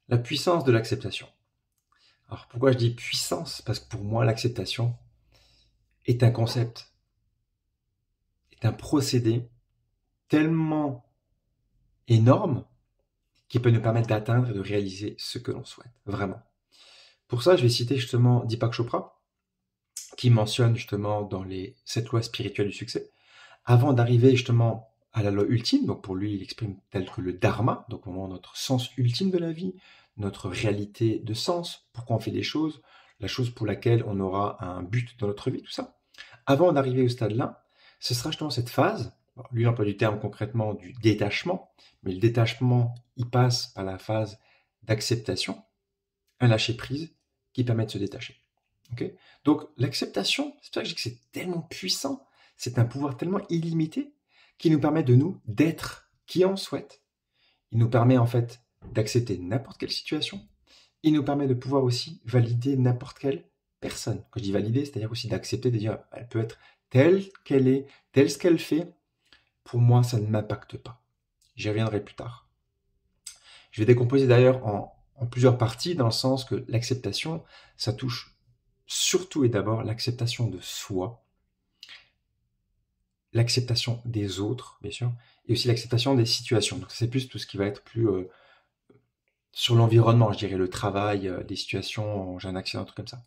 La puissance de l'acceptation. Alors pourquoi je dis puissance? Parce que pour moi, l'acceptation est un concept, est un procédé tellement énorme qui peut nous permettre d'atteindre et de réaliser ce que l'on souhaite, vraiment. Pour ça, je vais citer justement Deepak Chopra, qui mentionne justement dans les 7 lois spirituelles du succès, avant d'arriver justement à la loi ultime, donc pour lui, il exprime tel que le dharma, donc vraiment notre sens ultime de la vie, notre réalité de sens, pourquoi on fait des choses, la chose pour laquelle on aura un but dans notre vie, tout ça. Avant d'arriver au stade-là, ce sera justement cette phase, lui il emploie du terme concrètement du détachement, mais le détachement, il passe par la phase d'acceptation, un lâcher-prise qui permet de se détacher. Okay, donc l'acceptation, c'est pour ça que je dis que c'est tellement puissant, c'est un pouvoir tellement illimité qui nous permet de nous d'être qui on souhaite. Il nous permet en fait d'accepter n'importe quelle situation. Il nous permet de pouvoir aussi valider n'importe quelle personne. Quand je dis valider, c'est-à-dire aussi d'accepter, de dire elle peut être telle qu'elle est, telle ce qu'elle fait. Pour moi, ça ne m'impacte pas. J'y reviendrai plus tard. Je vais décomposer d'ailleurs en plusieurs parties dans le sens que l'acceptation, ça touche surtout et d'abord l'acceptation de soi, l'acceptation des autres, bien sûr, et aussi l'acceptation des situations. Donc c'est plus tout ce qui va être plus sur l'environnement, je dirais le travail, des situations, j'ai un accident, un truc comme ça.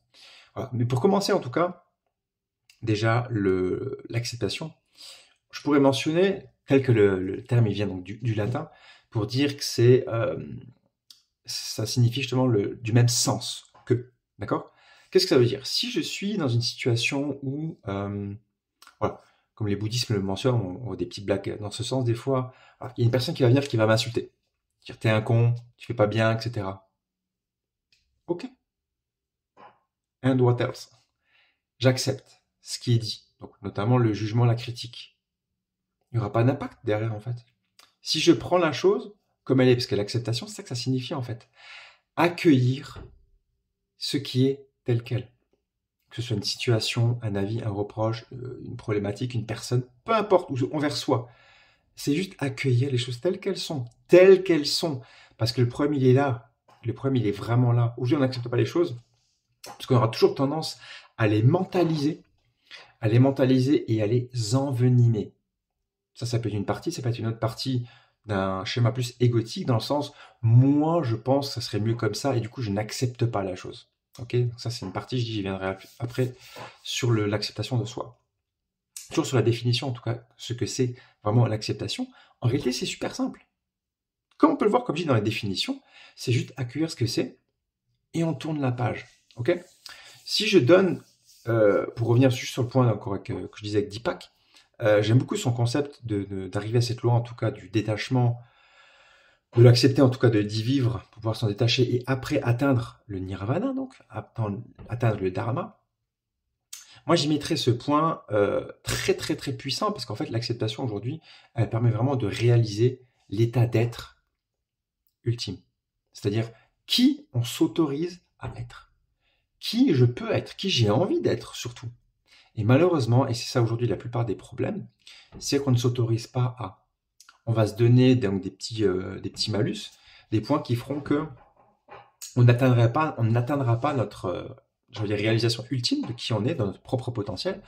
Voilà. Mais pour commencer en tout cas, déjà l'acceptation, je pourrais mentionner, tel que le terme il vient donc du latin, pour dire que ça signifie justement du même sens que, d'accord? Qu'est-ce que ça veut dire? Si je suis dans une situation où, voilà, comme les bouddhismes le mentionnent, on voit des petites blagues dans ce sens des fois, il y a une personne qui va venir qui va m'insulter, dire t'es un con, tu fais pas bien, etc. Ok, and what else? J'accepte ce qui est dit, donc notamment le jugement, la critique. Il n'y aura pas d'impact derrière en fait. Si je prends la chose comme elle est, parce que l'acceptation, c'est ça que ça signifie en fait. Accueillir ce qui est tel quel. Que ce soit une situation, un avis, un reproche, une problématique, une personne, peu importe, ou envers soi. C'est juste accueillir les choses telles qu'elles sont. Telles qu'elles sont. Parce que le problème, il est là. Le problème, il est vraiment là. Aujourd'hui, on n'accepte pas les choses, parce qu'on aura toujours tendance à les mentaliser et à les envenimer. Ça peut être une partie, ça peut être une autre partie d'un schéma plus égotique, dans le sens, moi, je pense que ça serait mieux comme ça, et du coup, je n'accepte pas la chose. Ok, donc ça c'est une partie, je dis, j'y viendrai après, sur l'acceptation de soi. Toujours sur la définition, en tout cas, ce que c'est vraiment l'acceptation. En réalité, c'est super simple. Comme on peut le voir, comme je dis dans la définition, c'est juste accueillir ce que c'est, et on tourne la page. Ok. Si je donne, pour revenir juste sur le point encore que je disais avec Deepak, j'aime beaucoup son concept d'arriver à cette loi, en tout cas du détachement, de l'accepter, en tout cas d'y vivre, pour pouvoir s'en détacher et après atteindre le nirvana, donc atteindre le dharma. Moi, j'y mettrais ce point très très très puissant parce qu'en fait, l'acceptation aujourd'hui, elle permet vraiment de réaliser l'état d'être ultime. C'est-à-dire qui on s'autorise à être, qui je peux être, qui j'ai envie d'être surtout. Et malheureusement, et c'est ça aujourd'hui la plupart des problèmes, c'est qu'on ne s'autorise pas à. On va se donner donc des petits malus, des points qui feront que on n'atteindra pas notre réalisation ultime de qui on est, dans notre propre potentiel.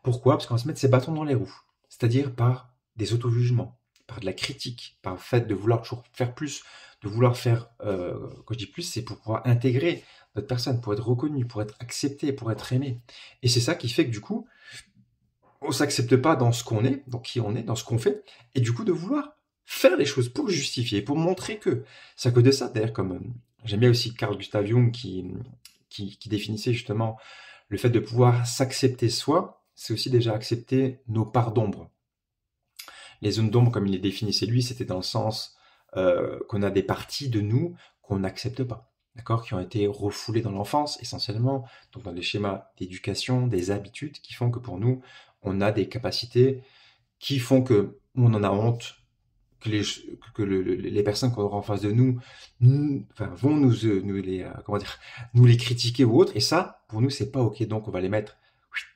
Pourquoi? Parce qu'on va se mettre ses bâtons dans les roues. C'est-à-dire par des auto-jugements, par de la critique, par le fait de vouloir toujours faire plus, de vouloir faire, quand je dis plus, c'est pour pouvoir intégrer notre personne, pour être reconnu, pour être accepté, pour être aimé. Et c'est ça qui fait que du coup, on s'accepte pas dans ce qu'on est, dans qui on est, dans ce qu'on fait, et du coup de vouloir faire les choses pour justifier, pour montrer que. C'est à cause de ça, d'ailleurs, comme j'aime bien aussi Carl Gustav Jung qui définissait justement le fait de pouvoir s'accepter soi, c'est aussi déjà accepter nos parts d'ombre. Les zones d'ombre, comme il les définissait lui, c'était dans le sens qu'on a des parties de nous qu'on n'accepte pas, d'accord, qui ont été refoulées dans l'enfance essentiellement, donc dans les schémas d'éducation, des habitudes qui font que pour nous, on a des capacités qui font que on en a honte, que les personnes qu'on aura en face de nous, vont nous les critiquer ou autre, et ça, pour nous, c'est pas ok, donc on va les mettre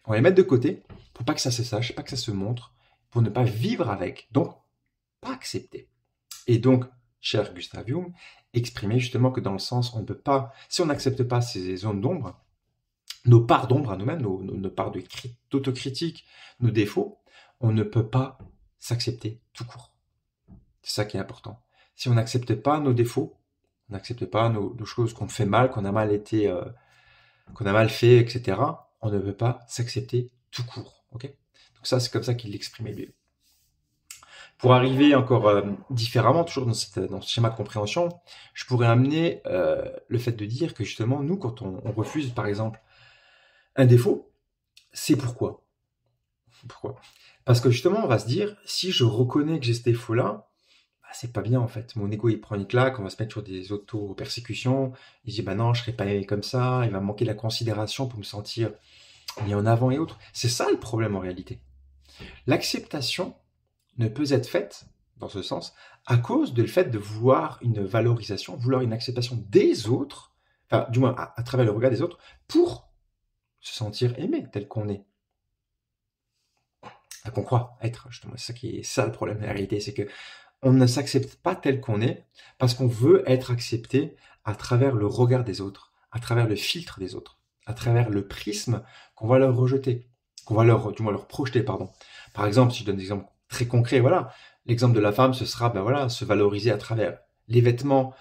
de côté, pour pas que ça se sache, pas que ça se montre, pour ne pas vivre avec, donc pas accepter. Et donc, cher Gustav Jung, exprimé justement que dans le sens, on ne peut pas, si on n'accepte pas ces zones d'ombre, nos parts d'ombre à nous-mêmes, nos parts d'autocritique, nos défauts, on ne peut pas s'accepter tout court. C'est ça qui est important. Si on n'accepte pas nos défauts, on n'accepte pas nos choses qu'on fait mal, qu'on a mal fait, etc., on ne peut pas s'accepter tout court. Ok? Donc ça, c'est comme ça qu'il l'exprimait lui. Pour arriver encore différemment, toujours dans ce schéma de compréhension, je pourrais amener le fait de dire que justement, nous, quand on refuse, par exemple, un défaut, c'est pourquoi. Pourquoi? Parce que justement, on va se dire, si je reconnais que j'ai ce défaut-là, bah, c'est pas bien en fait. Mon ego, il prend une claque, on va se mettre sur des auto-persécutions. Il dit, bah non, je serai pas aimé comme ça, il va me manquer de la considération pour me sentir mis en avant et autres. C'est ça le problème en réalité. L'acceptation ne peut être faite, dans ce sens, à cause du fait de vouloir une valorisation, vouloir une acceptation des autres, enfin, du moins à travers le regard des autres, pour se sentir aimé tel qu'on est. Qu'on croit être, justement. C'est ça qui est ça le problème, la réalité, c'est que on ne s'accepte pas tel qu'on est parce qu'on veut être accepté à travers le regard des autres, à travers le filtre des autres, à travers le prisme qu'on va leur rejeter, du moins leur projeter, pardon. Par exemple, si je donne des exemples très concrets, voilà, l'exemple de la femme, ce sera, ben voilà, se valoriser à travers les vêtements,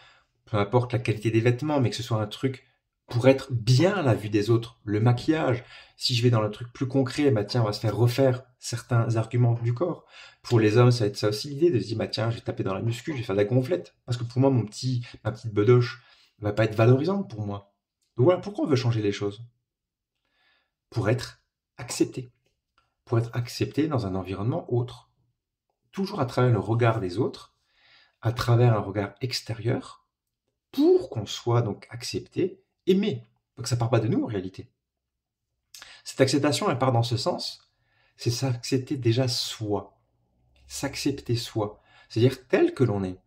peu importe la qualité des vêtements, mais que ce soit un truc pour être bien à la vue des autres, le maquillage. Si je vais dans le truc plus concret, bah tiens, on va se faire refaire certains arguments du corps. Pour les hommes, ça va être ça aussi l'idée de se dire, bah tiens, je vais taper dans la muscu, je vais faire de la gonflette. Parce que pour moi, ma petite bedoche va pas être valorisante pour moi. Donc voilà, pourquoi on veut changer les choses? Pour être accepté. Pour être accepté dans un environnement autre. Toujours à travers le regard des autres, à travers un regard extérieur, pour qu'on soit donc accepté, aimé. Donc ça part pas de nous en réalité. Cette acceptation, elle part dans ce sens, c'est s'accepter déjà soi. S'accepter soi. C'est-à-dire tel que l'on est.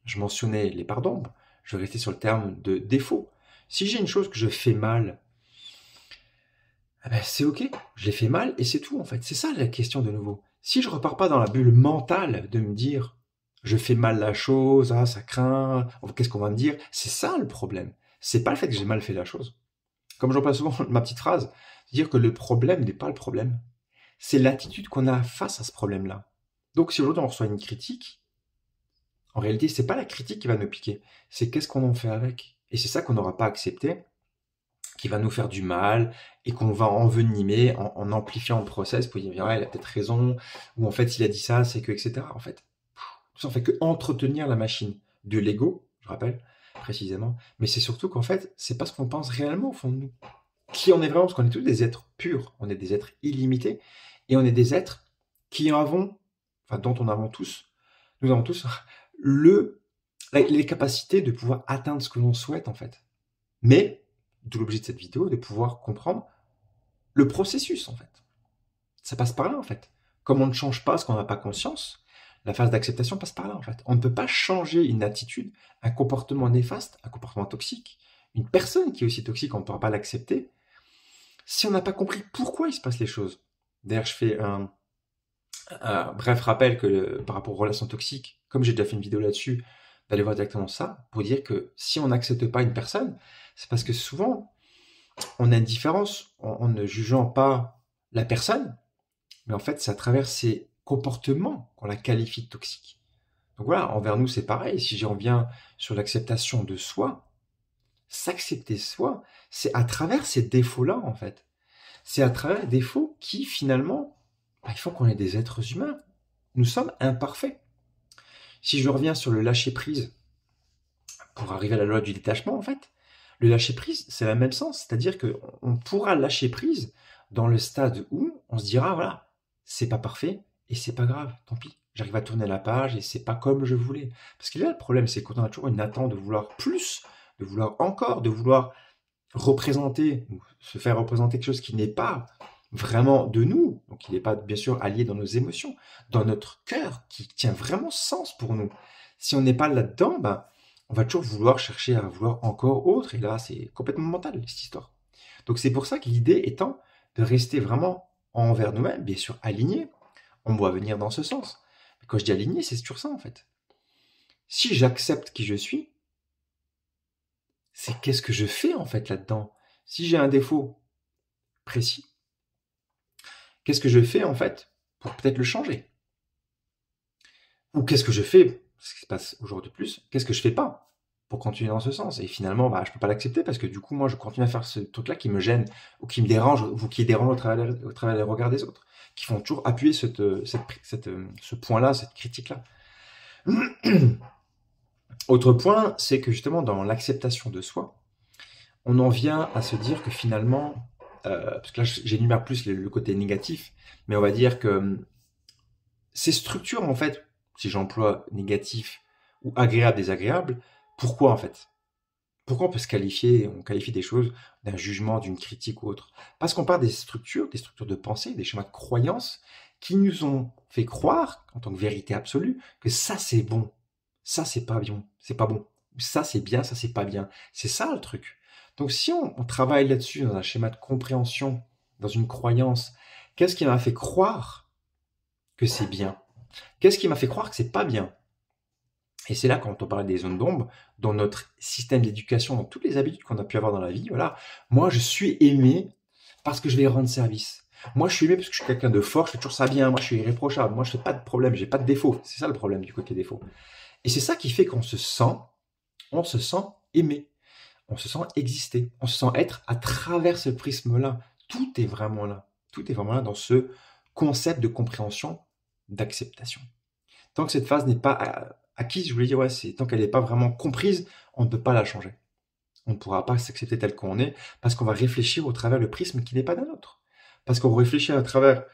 Je mentionnais les parts d'ombre, je vais rester sur le terme de défaut. Si j'ai une chose que je fais mal, eh ben c'est ok, je l'ai fait mal et c'est tout en fait. C'est ça la question de nouveau. Si je repars pas dans la bulle mentale de me dire je fais mal la chose, ah ça craint, qu'est-ce qu'on va me dire, c'est ça le problème. C'est pas le fait que j'ai mal fait la chose. Comme j'emploie souvent ma petite phrase, dire que le problème n'est pas le problème. C'est l'attitude qu'on a face à ce problème-là. Donc si aujourd'hui on reçoit une critique, en réalité c'est pas la critique qui va nous piquer, c'est qu'est-ce qu'on en fait avec. Et c'est ça qu'on n'aura pas accepté, qui va nous faire du mal et qu'on va envenimer en amplifiant le process pour dire ouais, il a peut-être raison, ou en fait s'il a dit ça c'est que etc. En fait, tout ça on fait que entretenir la machine de l'ego, je rappelle précisément, mais c'est surtout qu'en fait c'est pas ce qu'on pense réellement au fond de nous. Qui on est vraiment, parce qu'on est tous des êtres purs, on est des êtres illimités, et on est des êtres qui avons, enfin dont on avons tous, nous avons tous les capacités de pouvoir atteindre ce que l'on souhaite en fait. Mais, d'où l'objet de cette vidéo, de pouvoir comprendre le processus en fait. Ça passe par là en fait. Comme on ne change pas ce qu'on n'a pas conscience, la phase d'acceptation passe par là en fait. On ne peut pas changer une attitude, un comportement néfaste, un comportement toxique, une personne qui est aussi toxique, on ne pourra pas l'accepter, si on n'a pas compris pourquoi il se passe les choses. D'ailleurs, je fais un bref rappel que par rapport aux relations toxiques, comme j'ai déjà fait une vidéo là-dessus, d'aller voir directement ça, pour dire que si on n'accepte pas une personne, c'est parce que souvent, on a une différence en ne jugeant pas la personne, mais en fait, c'est à travers ses comportements qu'on la qualifie de toxique. Donc voilà, envers nous, c'est pareil. Si j'en reviens sur l'acceptation de soi, s'accepter soi, c'est à travers ces défauts-là, en fait. C'est à travers les défauts qui, finalement, il faut qu'on ait des êtres humains. Nous sommes imparfaits. Si je reviens sur le lâcher-prise, pour arriver à la loi du détachement, en fait, le lâcher-prise, c'est le même sens. C'est-à-dire qu'on pourra lâcher prise dans le stade où on se dira, voilà, c'est pas parfait et c'est pas grave, tant pis. J'arrive à tourner la page et c'est pas comme je voulais. Parce que là, le problème, c'est qu'on a toujours une attente de vouloir plus, de vouloir encore, de vouloir représenter, ou se faire représenter quelque chose qui n'est pas vraiment de nous, donc il n'est pas bien sûr allié dans nos émotions, dans notre cœur, qui tient vraiment sens pour nous. Si on n'est pas là-dedans, ben, on va toujours vouloir chercher à vouloir encore autre, et là c'est complètement mental cette histoire. Donc c'est pour ça que l'idée étant de rester vraiment envers nous-mêmes, bien sûr aligné, on doit venir dans ce sens. Mais quand je dis aligné, c'est toujours ça en fait. Si j'accepte qui je suis, c'est qu'est-ce que je fais en fait là-dedans? Si j'ai un défaut précis, qu'est-ce que je fais en fait pour peut-être le changer? Ou qu'est-ce que je fais, ce qui se passe aujourd'hui plus, qu'est-ce que je fais pas pour continuer dans ce sens? Et finalement, je peux pas l'accepter parce que du coup, moi, je continue à faire ce truc-là qui me gêne ou qui me dérange ou qui dérange au travers des regards des autres, qui font toujours appuyer ce point-là, cette critique-là. Autre point, c'est que justement, dans l'acceptation de soi, on en vient à se dire que finalement, parce que là, j'énumère plus le côté négatif, mais on va dire que ces structures, en fait, si j'emploie négatif ou agréable, désagréable, pourquoi en fait? Pourquoi on qualifie des choses d'un jugement, d'une critique ou autre? Parce qu'on parle des structures de pensée, des schémas de croyance qui nous ont fait croire, en tant que vérité absolue, que ça c'est bon, ça c'est pas bien, c'est pas bon, ça c'est bien, ça c'est pas bien. C'est ça le truc. Donc si on travaille là-dessus dans un schéma de compréhension, dans une croyance, qu'est-ce qui m'a fait croire que c'est bien? Qu'est-ce qui m'a fait croire que c'est pas bien? Et c'est là, quand on parle des zones d'ombre, dans notre système d'éducation, dans toutes les habitudes qu'on a pu avoir dans la vie, voilà, moi je suis aimé parce que je vais rendre service. Moi je suis aimé parce que je suis quelqu'un de fort, je fais toujours ça bien, moi je suis irréprochable, moi je fais pas de problème, j'ai pas de défaut. C'est ça le problème du côté défaut. Et c'est ça qui fait on se sent aimé, on se sent exister, on se sent être à travers ce prisme-là. Tout est vraiment là. Tout est vraiment là dans ce concept de compréhension, d'acceptation. Tant que cette phase n'est pas acquise, je voulais dire, ouais, tant qu'elle n'est pas vraiment comprise, on ne peut pas la changer. On ne pourra pas s'accepter tel qu'on est, parce qu'on va réfléchir au travers le prisme qui n'est pas d'un autre. Parce qu'on réfléchit à travers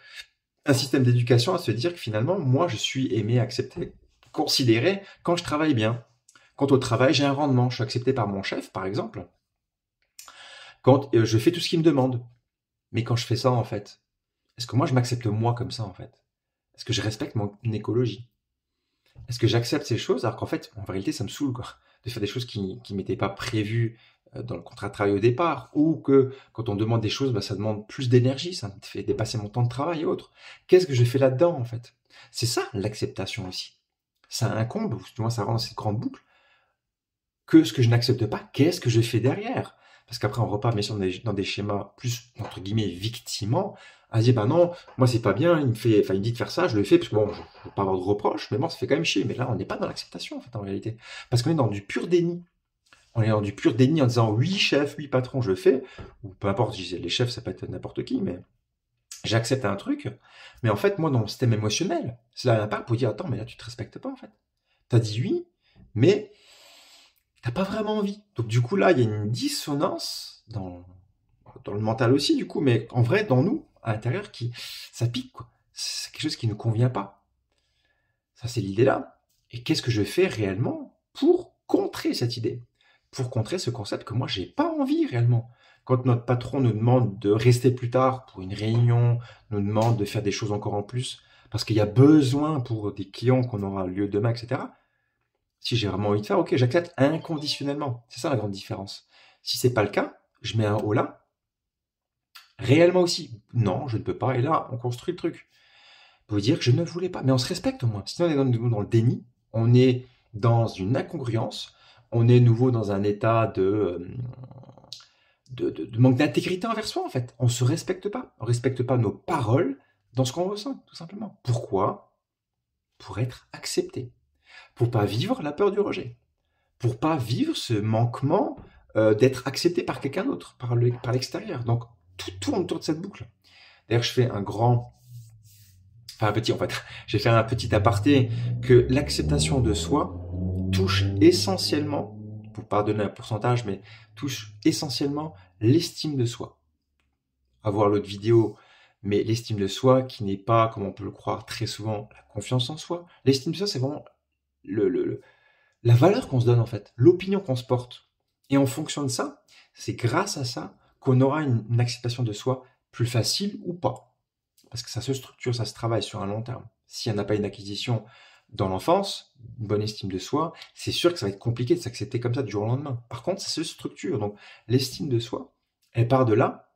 un système d'éducation à se dire que finalement, moi, je suis aimé, accepté, considéré quand je travaille bien. Quand au travail, j'ai un rendement, je suis accepté par mon chef, par exemple. Quand je fais tout ce qu'il me demande. Mais quand je fais ça, en fait, est-ce que moi, je m'accepte moi comme ça, en fait? Est-ce que je respecte mon écologie? Est-ce que j'accepte ces choses alors qu'en fait, en réalité, ça me saoule quoi, de faire des choses qui m'étaient pas prévues dans le contrat de travail au départ, ou que quand on demande des choses, ça demande plus d'énergie, ça me fait dépasser mon temps de travail et autres. Qu'est-ce que je fais là-dedans en fait? C'est ça l'acceptation aussi. Ça incombe, ou du moins ça rend dans cette grande boucle, que ce que je n'accepte pas, qu'est-ce que je fais derrière? Parce qu'après, on repart bien sûr dans des schémas plus, entre guillemets, victimants, à se dire, bah non, moi c'est pas bien, il me dit de faire ça, je le fais, parce que bon, je ne veux pas avoir de reproches, mais bon, ça fait quand même chier. Mais là, on n'est pas dans l'acceptation, en fait, en réalité. Parce qu'on est dans du pur déni. On est dans du pur déni en disant, oui, chef, oui, patron, je le fais, ou peu importe, je disais, les chefs, ça peut être n'importe qui, mais j'accepte un truc. Mais en fait, moi, dans mon système émotionnel, cela n'a pas pour dire, attends, mais là, tu te respectes pas, en fait. T'as dit oui, mais t'as pas vraiment envie. Donc du coup là, il y a une dissonance dans le mental aussi du coup, mais en vrai dans nous, à l'intérieur, ça pique quoi. C'est quelque chose qui ne convient pas. Ça c'est l'idée là. Et qu'est-ce que je fais réellement pour contrer cette idée? Pour contrer ce concept que moi j'ai pas envie réellement. Quand notre patron nous demande de rester plus tard pour une réunion, nous demande de faire des choses encore en plus, parce qu'il y a besoin pour des clients qu'on aura lieu demain, etc. Si j'ai vraiment envie de faire, ok, j'accepte inconditionnellement. C'est ça la grande différence. Si c'est pas le cas, je mets un haut là. Réellement aussi, non, je ne peux pas. Et là, on construit le truc. Pour dire que je ne voulais pas. Mais on se respecte au moins. Sinon, on est dans le déni. On est dans une incongruence. On est nouveau dans un état de manque d'intégrité envers soi, en fait. On se respecte pas. On respecte pas nos paroles dans ce qu'on ressent, tout simplement. Pourquoi? Pour être accepté. Pour pas vivre la peur du rejet. Pour pas vivre ce manquement d'être accepté par quelqu'un d'autre, par l'extérieur. Donc tout tourne autour de cette boucle. D'ailleurs, je fais j'ai fait un petit aparté que l'acceptation de soi touche essentiellement, pour pas donner un pourcentage, mais touche essentiellement l'estime de soi. À voir l'autre vidéo, mais l'estime de soi qui n'est pas, comme on peut le croire très souvent, la confiance en soi. L'estime de soi, c'est vraiment la valeur qu'on se donne en fait, l'opinion qu'on se porte. Et en fonction de ça, c'est grâce à ça qu'on aura une acceptation de soi plus facile ou pas. Parce que ça se structure, ça se travaille sur un long terme. Si on n'a pas une acquisition dans l'enfance, une bonne estime de soi, c'est sûr que ça va être compliqué de s'accepter comme ça du jour au lendemain. Par contre, ça se structure. Donc l'estime de soi, elle part de là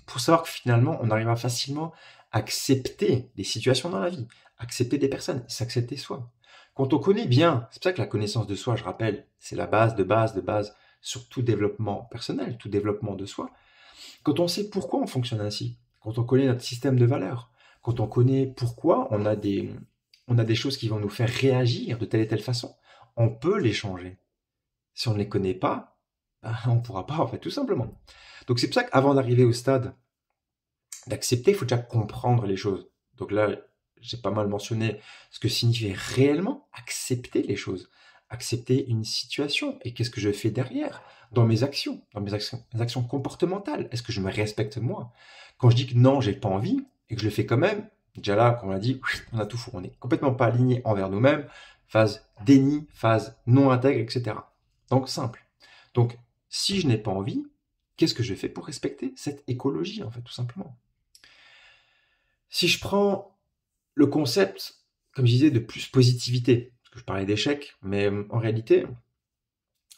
pour savoir que finalement, on arrivera facilement à accepter des situations dans la vie, accepter des personnes, s'accepter soi. Quand on connaît bien, c'est pour ça que la connaissance de soi, je rappelle, c'est la base de base de base sur tout développement personnel, tout développement de soi. Quand on sait pourquoi on fonctionne ainsi, quand on connaît notre système de valeurs, quand on connaît pourquoi on a des choses qui vont nous faire réagir de telle et telle façon, on peut les changer. Si on ne les connaît pas, ben, on ne pourra pas, en fait, tout simplement. Donc c'est pour ça qu'avant d'arriver au stade d'accepter, il faut déjà comprendre les choses. Donc là, j'ai pas mal mentionné ce que signifie réellement accepter les choses, accepter une situation et qu'est-ce que je fais derrière dans mes actions, mes actions comportementales. Est-ce que je me respecte moi? Quand je dis que non, j'ai pas envie et que je le fais quand même, déjà là, quand on l'a dit, on a tout fou, on est complètement pas aligné envers nous-mêmes, phase déni, phase non intègre, etc. Donc simple. Donc si je n'ai pas envie, qu'est-ce que je fais pour respecter cette écologie, en fait, tout simplement? Si je prends le concept, comme je disais, de plus positivité, parce que je parlais d'échec, mais en réalité,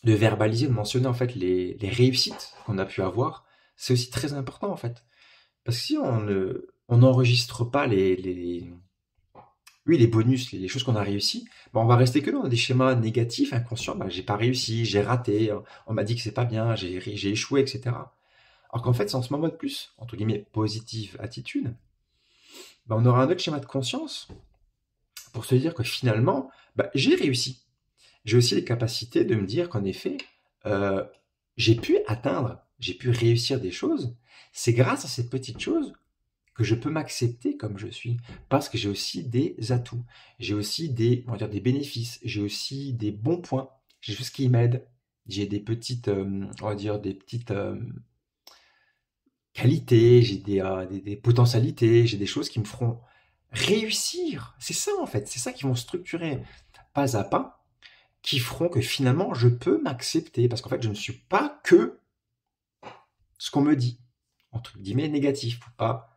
de verbaliser, de mentionner en fait les réussites qu'on a pu avoir, c'est aussi très important en fait. Parce que si on n'enregistre pas oui, les bonus, les choses qu'on a réussi, ben on va rester que dans des schémas négatifs, inconscients. Ben, j'ai pas réussi, j'ai raté, on m'a dit que c'est pas bien, j'ai échoué, etc. Alors qu'en fait, c'est en ce moment de plus, entre guillemets, positive attitude, ben on aura un autre schéma de conscience pour se dire que finalement, ben, j'ai réussi. J'ai aussi les capacités de me dire qu'en effet, euh, j'ai pu atteindre, j'ai pu réussir des choses. C'est grâce à ces petites choses que je peux m'accepter comme je suis, parce que j'ai aussi des atouts, j'ai aussi des, on va dire, des bénéfices, j'ai aussi des bons points, j'ai des choses qui m'aident, j'ai des petites, on va dire, des petites qualités, j'ai des potentialités, j'ai des choses qui me feront réussir. C'est ça en fait, c'est ça qui vont structurer pas à pas, qui feront que finalement je peux m'accepter, parce qu'en fait je ne suis pas que ce qu'on me dit, entre guillemets négatif, faut pas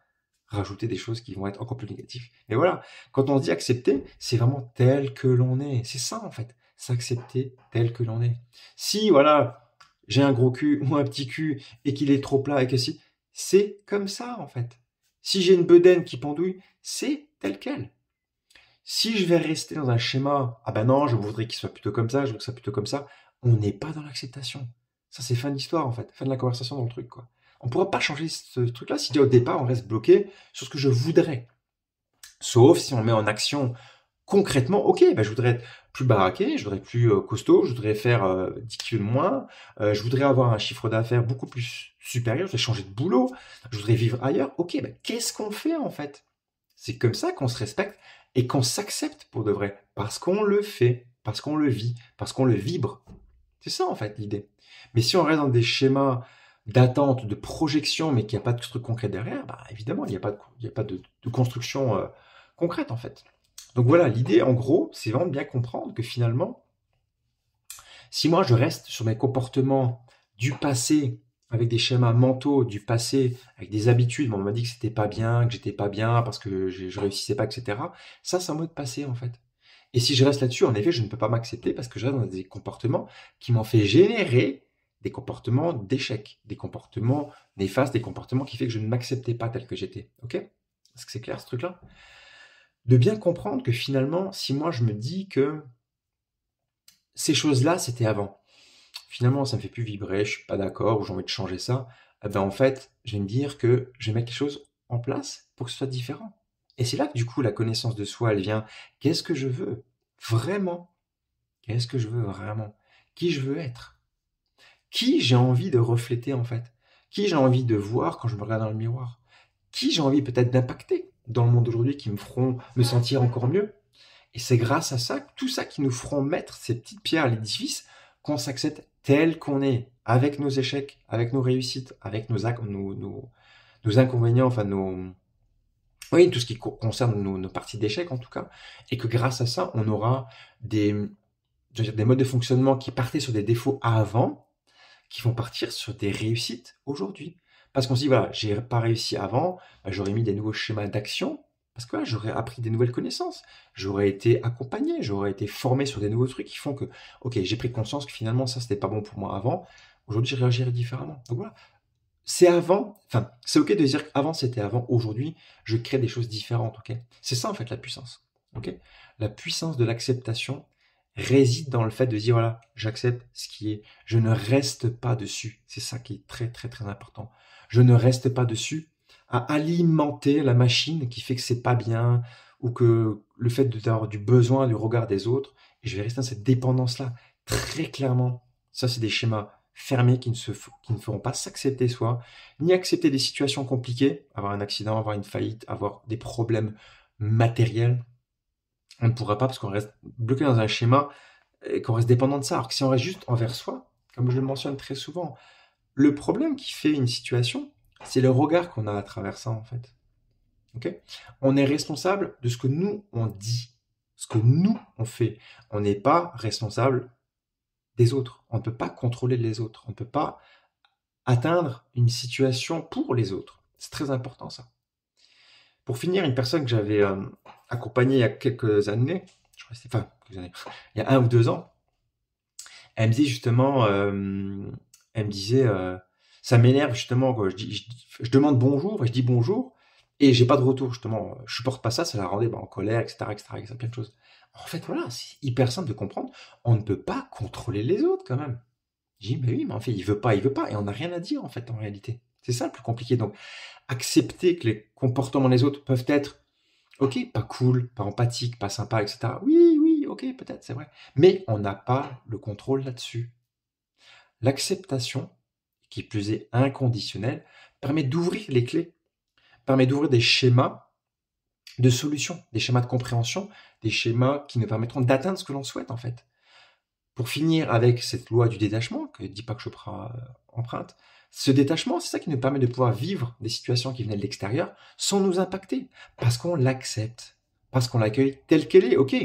rajouter des choses qui vont être encore plus négatives. Mais voilà, quand on dit accepter, c'est vraiment tel que l'on est. C'est ça en fait, s'accepter tel que l'on est. Si voilà, j'ai un gros cul ou un petit cul et qu'il est trop plat et que si, c'est comme ça en fait. Si j'ai une bedaine qui pendouille, c'est tel quel. Si je vais rester dans un schéma, ah ben non, je voudrais qu'il soit plutôt comme ça, je veux que ça soit plutôt comme ça, on n'est pas dans l'acceptation. Ça, c'est fin d'histoire, en fait, fin de la conversation dans le truc, quoi. On ne pourra pas changer ce truc-là si dès au départ, on reste bloqué sur ce que je voudrais. Sauf si on met en action concrètement, ok, ben je voudrais être plus baraqué, je voudrais être plus costaud, je voudrais faire 10 kilos de moins, je voudrais avoir un chiffre d'affaires beaucoup plus supérieur, je voudrais changer de boulot, je voudrais vivre ailleurs. Ok, ben qu'est-ce qu'on fait en fait? C'est comme ça qu'on se respecte et qu'on s'accepte pour de vrai, parce qu'on le fait, parce qu'on le vit, parce qu'on le vibre. C'est ça en fait l'idée. Mais si on reste dans des schémas d'attente, de projection, mais qu'il n'y a pas de truc concret derrière, bah évidemment, il y a pas de construction concrète en fait. Donc voilà, l'idée en gros, c'est vraiment de bien comprendre que finalement, si moi je reste sur mes comportements du passé, avec des schémas mentaux du passé, avec des habitudes, bon, on m'a dit que c'était pas bien, que j'étais pas bien parce que je réussissais pas, etc. Ça, c'est un mot de passé en fait. Et si je reste là-dessus, en effet, je ne peux pas m'accepter parce que je reste dans des comportements qui m'ont fait générer des comportements d'échec, des comportements néfastes, des comportements qui fait que je ne m'acceptais pas tel que j'étais. Ok? Est-ce que c'est clair ce truc-là? De bien comprendre que finalement, si moi je me dis que ces choses-là, c'était avant, finalement ça me fait plus vibrer, je suis pas d'accord, ou j'ai envie de changer ça, eh ben en fait, je vais me dire que je vais mettre quelque chose en place pour que ce soit différent. Et c'est là que du coup la connaissance de soi, elle vient. Qu'est-ce que je veux vraiment? Qu'est-ce que je veux vraiment? Qui je veux être? Qui j'ai envie de refléter en fait? Qui j'ai envie de voir quand je me regarde dans le miroir? Qui j'ai envie peut-être d'impacter dans le monde d'aujourd'hui qui me feront me sentir encore mieux? Et c'est grâce à ça, tout ça qui nous feront mettre ces petites pierres à l'édifice, qu'on s'accepte tel qu'on est, avec nos échecs, avec nos réussites, avec nos inconvénients, enfin oui, tout ce qui concerne nos parties d'échecs en tout cas, et que grâce à ça, on aura des, je veux dire, des modes de fonctionnement qui partaient sur des défauts avant, qui vont partir sur des réussites aujourd'hui. Parce qu'on se dit, voilà, j'ai pas réussi avant, bah, j'aurais mis des nouveaux schémas d'action, parce que voilà, j'aurais appris des nouvelles connaissances, j'aurais été accompagné, j'aurais été formé sur des nouveaux trucs qui font que, ok, j'ai pris conscience que finalement ça c'était pas bon pour moi avant, aujourd'hui je réagirais différemment. Donc voilà, c'est avant, enfin, c'est ok de dire qu'avant c'était avant, aujourd'hui je crée des choses différentes, ok? C'est ça en fait la puissance, ok? La puissance de l'acceptation, réside dans le fait de dire, voilà, j'accepte ce qui est. Je ne reste pas dessus. C'est ça qui est très, très, très important. Je ne reste pas dessus à alimenter la machine qui fait que c'est pas bien ou que le fait d'avoir du besoin du regard des autres. Et je vais rester dans cette dépendance-là. Très clairement, ça, c'est des schémas fermés qui ne feront pas s'accepter soi, ni accepter des situations compliquées, avoir un accident, avoir une faillite, avoir des problèmes matériels. On ne pourra pas parce qu'on reste bloqué dans un schéma et qu'on reste dépendant de ça. Alors que si on reste juste envers soi, comme je le mentionne très souvent, le problème qui fait une situation, c'est le regard qu'on a à travers ça, en fait. Okay, on est responsable de ce que nous, on dit, ce que nous, on fait. On n'est pas responsable des autres. On ne peut pas contrôler les autres. On ne peut pas atteindre une situation pour les autres. C'est très important, ça. Pour finir, une personne que j'avais accompagnée il y a quelques années, je crois que c'était, enfin, quelques années, il y a 1 ou 2 ans, elle me disait justement, elle me disait, ça m'énerve justement, quoi. Je demande bonjour, et je dis bonjour, et j'ai pas de retour, justement. Je supporte pas ça, ça la rendait en colère, etc., etc., etc., plein de choses. En fait, voilà, c'est hyper simple de comprendre. On ne peut pas contrôler les autres, quand même. Je dis, mais oui, mais en fait, il veut pas, et on n'a rien à dire, en fait, en réalité. C'est ça le plus compliqué. Donc, accepter que les comportements des autres peuvent être, ok, pas cool, pas empathique, pas sympa, etc. Oui, oui, ok, peut-être, c'est vrai. Mais on n'a pas le contrôle là-dessus. L'acceptation, qui plus est inconditionnelle, permet d'ouvrir les clés, permet d'ouvrir des schémas de solutions, des schémas de compréhension, des schémas qui nous permettront d'atteindre ce que l'on souhaite en fait. Pour finir avec cette loi du détachement que Deepak Chopra emprunte, ce détachement, c'est ça qui nous permet de pouvoir vivre des situations qui venaient de l'extérieur sans nous impacter, parce qu'on l'accepte, parce qu'on l'accueille telle qu'elle est. Ok,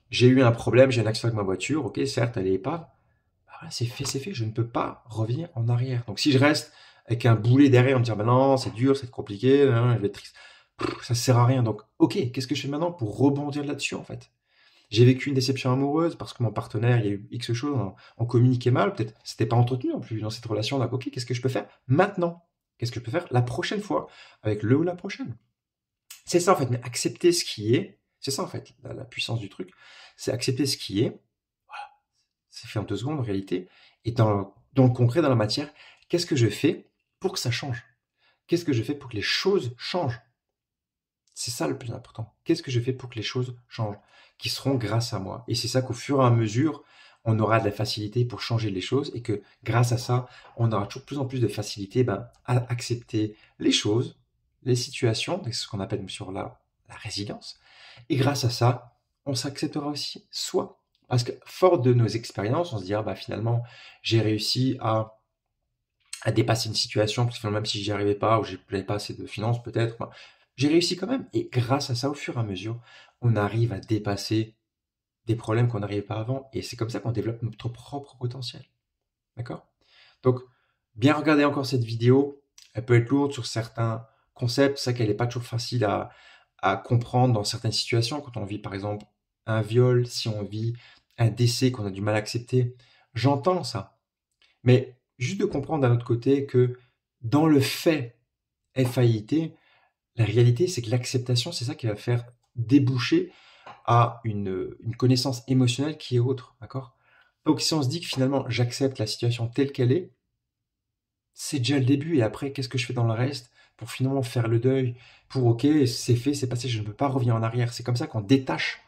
j'ai eu un problème, j'ai un accident avec ma voiture, ok, certes, elle est épave, voilà, c'est fait, je ne peux pas revenir en arrière. Donc si je reste avec un boulet derrière, en me dire, ben non, c'est dur, c'est compliqué, je vais être triste, ça sert à rien. Donc, ok, qu'est-ce que je fais maintenant pour rebondir là-dessus, en fait? J'ai vécu une déception amoureuse parce que mon partenaire, il y a eu X choses, on communiquait mal, peut-être c'était pas entretenu en plus dans cette relation. Donc, ok, qu'est-ce que je peux faire maintenant? Qu'est-ce que je peux faire la prochaine fois avec le ou la prochaine? C'est ça, en fait, mais accepter ce qui est, c'est ça, en fait, la puissance du truc, c'est accepter ce qui est. C'est fait en 2 secondes en réalité. Et dans le concret, dans la matière, qu'est-ce que je fais pour que ça change? Qu'est-ce que je fais pour que les choses changent? C'est ça le plus important. Qu'est-ce que je fais pour que les choses changent? Qui seront grâce à moi. Et c'est ça qu'au fur et à mesure, on aura de la facilité pour changer les choses et que grâce à ça, on aura toujours de plus en plus de facilité à accepter les choses, les situations, c'est ce qu'on appelle sur la résilience. Et grâce à ça, on s'acceptera aussi soi. Parce que fort de nos expériences, on se dit, ah bah finalement, j'ai réussi à dépasser une situation, parce que même si j'y arrivais pas, ou j'avais pas assez de finances peut-être, bah, j'ai réussi quand même. Et grâce à ça, au fur et à mesure, on arrive à dépasser des problèmes qu'on n'arrivait pas avant. Et c'est comme ça qu'on développe notre propre potentiel. D'accord? Donc, bien regarder encore cette vidéo. Elle peut être lourde sur certains concepts. C'est ça qu'elle n'est pas toujours facile à comprendre dans certaines situations. Quand on vit, par exemple, un viol, si on vit un décès qu'on a du mal à accepter. J'entends ça. Mais juste de comprendre d'un autre côté que dans le fait FAIT, la réalité, c'est que l'acceptation, c'est ça qui va faire déboucher à une connaissance émotionnelle qui est autre, d'accord? Donc si on se dit que finalement j'accepte la situation telle qu'elle est, c'est déjà le début. Et après, qu'est-ce que je fais dans le reste pour finalement faire le deuil? Pour ok, c'est fait, c'est passé, je ne peux pas revenir en arrière. C'est comme ça qu'on détache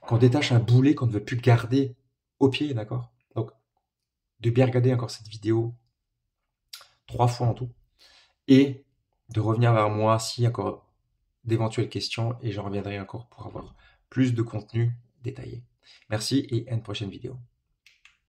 un boulet qu'on ne veut plus garder au pied, d'accord? Donc, de bien regarder encore cette vidéo 3 fois en tout et de revenir vers moi s'il y a encore d'éventuelles questions et j'en reviendrai encore pour avoir plus de contenu détaillé. Merci et à une prochaine vidéo.